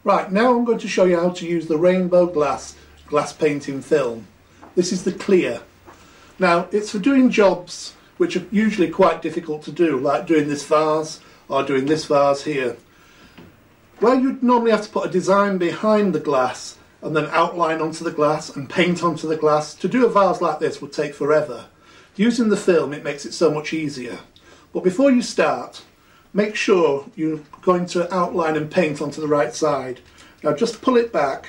Right, now I'm going to show you how to use the rainbow glass painting film. This is the clear. Now, it's for doing jobs which are usually quite difficult to do, like doing this vase or doing this vase here. Where you'd normally have to put a design behind the glass and then outline onto the glass and paint onto the glass, to do a vase like this would take forever. Using the film, it makes it so much easier. But before you start, make sure you're going to outline and paint onto the right side. Now just pull it back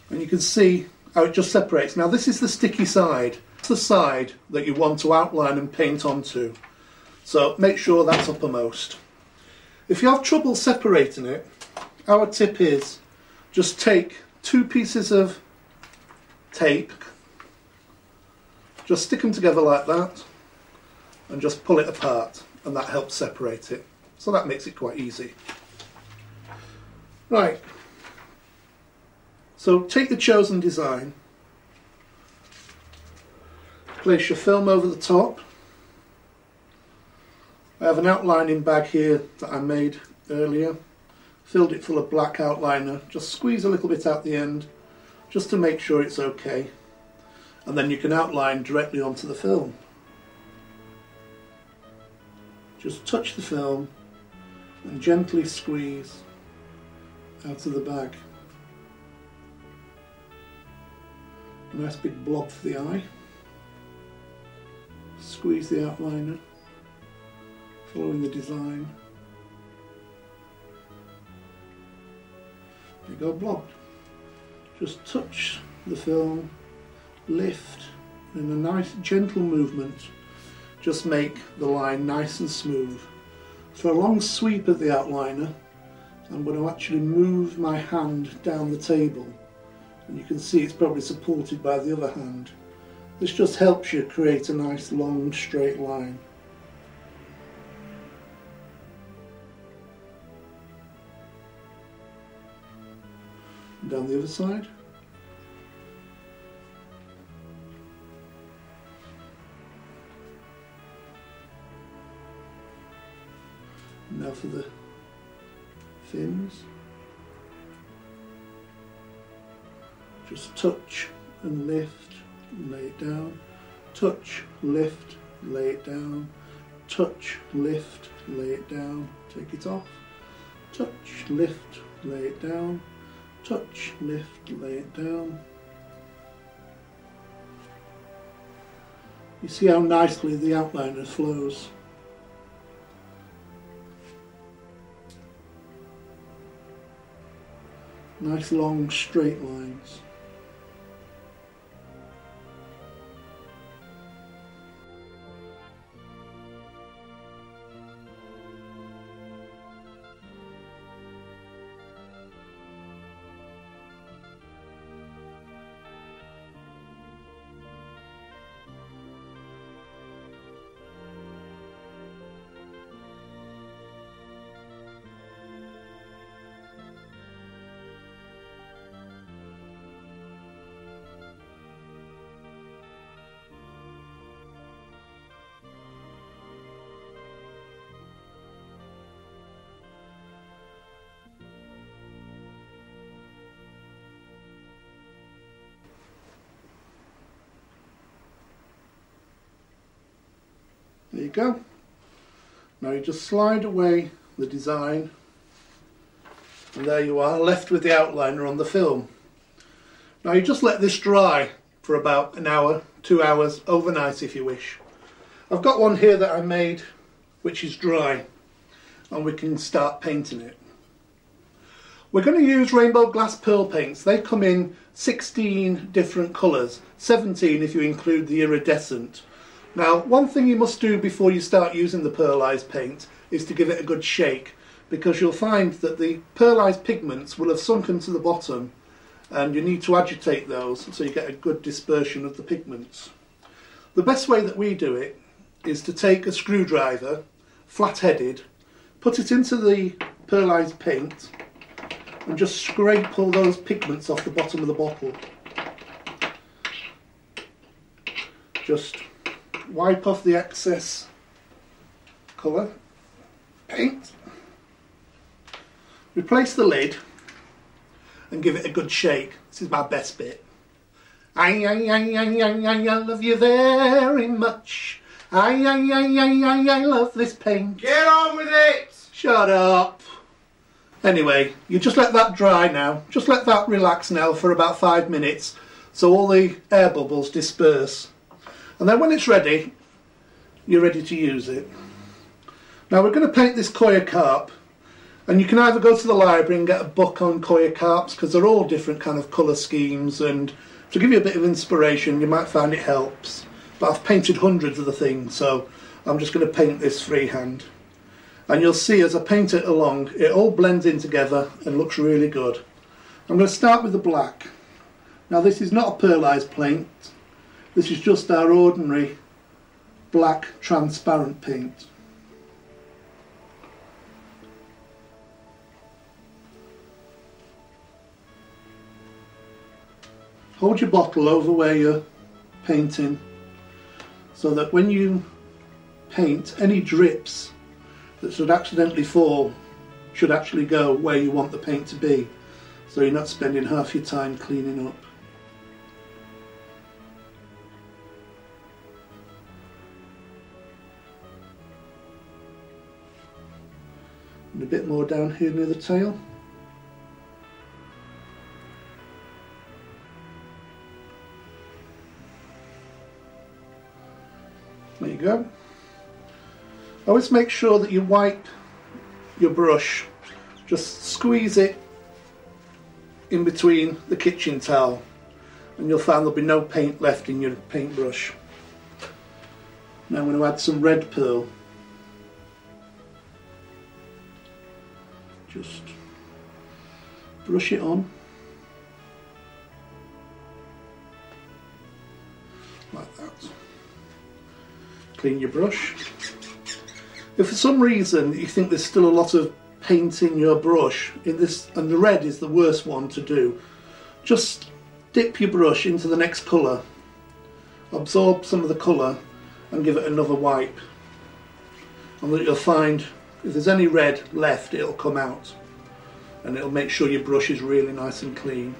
and you can see how it just separates. Now this is the sticky side. It's the side that you want to outline and paint onto. So make sure that's uppermost. If you have trouble separating it, our tip is just take 2 pieces of tape, just stick them together like that and just pull it apart, and that helps separate it. So that makes it quite easy. Right, so take the chosen design, place your film over the top. I have an outlining bag here that I made earlier, filled it full of black outliner, just squeeze a little bit out the end just to make sure it's okay, and then you can outline directly onto the film. Just touch the film and gently squeeze out of the bag. A nice big blob for the eye. Squeeze the outliner, following the design. There you go, blobbed. Just touch the film, lift, in a nice gentle movement. Just make the line nice and smooth. For a long sweep of the outliner, I'm going to actually move my hand down the table, and you can see it's probably supported by the other hand. This just helps you create a nice long straight line. And down the other side. Now for the fins. Just touch and lift and lay it down. Touch, lift, lay it down. Touch, lift, lay it down. Take it off. Touch, lift, lay it down. Touch, lift, lay it down. You see how nicely the outliner flows. Nice long straight lines. There you go. Now you just slide away the design, and there you are, left with the outliner on the film. Now you just let this dry for about an hour, 2 hours, overnight if you wish. I've got one here that I made which is dry, and we can start painting it. We're going to use rainbow glass pearl paints. They come in 16 different colours, 17 if you include the iridescent. Now, one thing you must do before you start using the Perlised paint is to give it a good shake, because you'll find that the Perlised pigments will have sunken to the bottom, and you need to agitate those so you get a good dispersion of the pigments. The best way that we do it is to take a screwdriver, flat-headed, put it into the Perlised paint and just scrape all those pigments off the bottom of the bottle. Just wipe off the excess colour, paint, replace the lid and give it a good shake. This is my best bit. I love you very much. I love this paint. Get on with it! Shut up. Anyway, you just let that dry now. Just let that relax now for about 5 minutes so all the air bubbles disperse. And then when it's ready, you're ready to use it. Now we're going to paint this coir carp, and you can either go to the library and get a book on coir carps because they're all different kind of colour schemes, and to give you a bit of inspiration you might find it helps. But I've painted hundreds of the things, so I'm just going to paint this freehand. And you'll see as I paint it along, it all blends in together and looks really good. I'm going to start with the black. Now this is not a Perlised paint, this is just our ordinary black transparent paint. Hold your bottle over where you're painting so that when you paint, any drips that should accidentally fall should actually go where you want the paint to be, so you're not spending half your time cleaning up. And a bit more down here near the tail. There you go. Always make sure that you wipe your brush. Just squeeze it in between the kitchen towel and you'll find there'll be no paint left in your paintbrush. Now I'm going to add some red pearl. Just brush it on like that. Clean your brush. If for some reason you think there's still a lot of paint in your brush, in this, and the red is the worst one to do, just dip your brush into the next colour, absorb some of the colour and give it another wipe. And you'll find if there's any red left, it'll come out and it'll make sure your brush is really nice and clean.